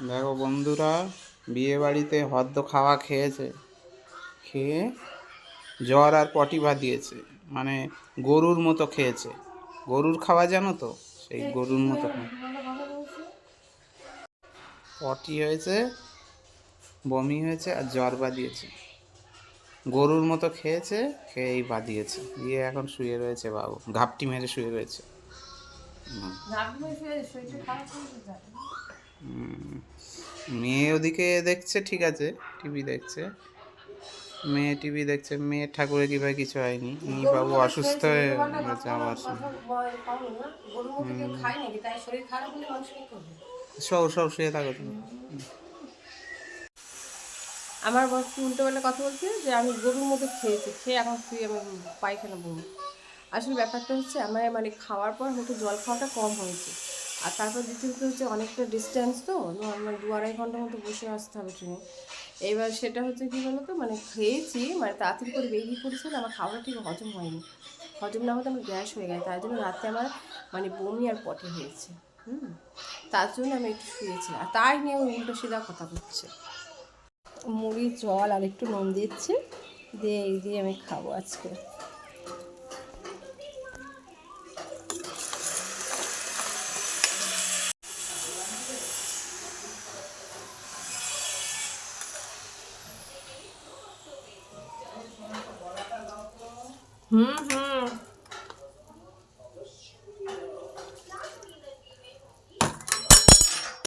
দেখো বন্ধুরা, বিয়ে বাড়িতে হদ্দ খাওয়া খেয়েছে, খেয়ে জ্বর আর পটি বাঁধিয়েছে। মানে গরুর মতো খেয়েছে। গরুর খাওয়া জানো তো, সেই গরুর মতো পটি হয়েছে, বমি হয়েছে আর জ্বর বাঁধিয়েছে। গরুর মতো খেয়েছে, খেয়েই বাঁধিয়েছে। দিয়ে এখন শুয়ে রয়েছে বাবু, ঘাপটি মেরে শুয়ে রয়েছে। মেয়ে ওদিকে দেখছে, ঠিক আছে, টিভি দেখছে। মেয়ে টিভি দেখছে, মেয়ের ঠাকুরের কৃপায় কিছু হয়নি। বাবু অসুস্থ হয়ে গেছে আবার। সব সব শুয়ে থাকো তুমি। আমার বস উল্টোপাল্টা কথা বলছে যে আমি গরুর মতো খেয়েছি, খেয়ে এখন শুয়ে আমি পায়খানা বমি। আসলে ব্যাপারটা হচ্ছে আমার মানে খাওয়ার পর একটু জল খাওয়াটা কম হয়েছে। আর তারপর দ্বিতীয়ত হচ্ছে অনেকটা ডিস্টেন্স তো, আমার 2-2.5 ঘন্টার মতো বসে আসতে হবে ট্রেনে। এবার সেটা হচ্ছে কী বলো তো, মানে খেয়েছি, মানে তাড়াতাড়ি করে বেরিয়ে পড়েছিল, আমার খাওয়াটা ঠিক হজম হয়নি। হজম না হতে আমার গ্যাস হয়ে গেছে, তার জন্য রাতে আমার মানে বমি আর পটি হয়েছে। তার জন্য আমি একটু শুয়েছি, আর তাই নিয়ে ওই উল্টো সিধা কথা বলছে। মুড়ি, জল আর একটু নুন দিচ্ছি, দিয়ে এই দিয়ে আমি খাবো আজকে। হুম হুম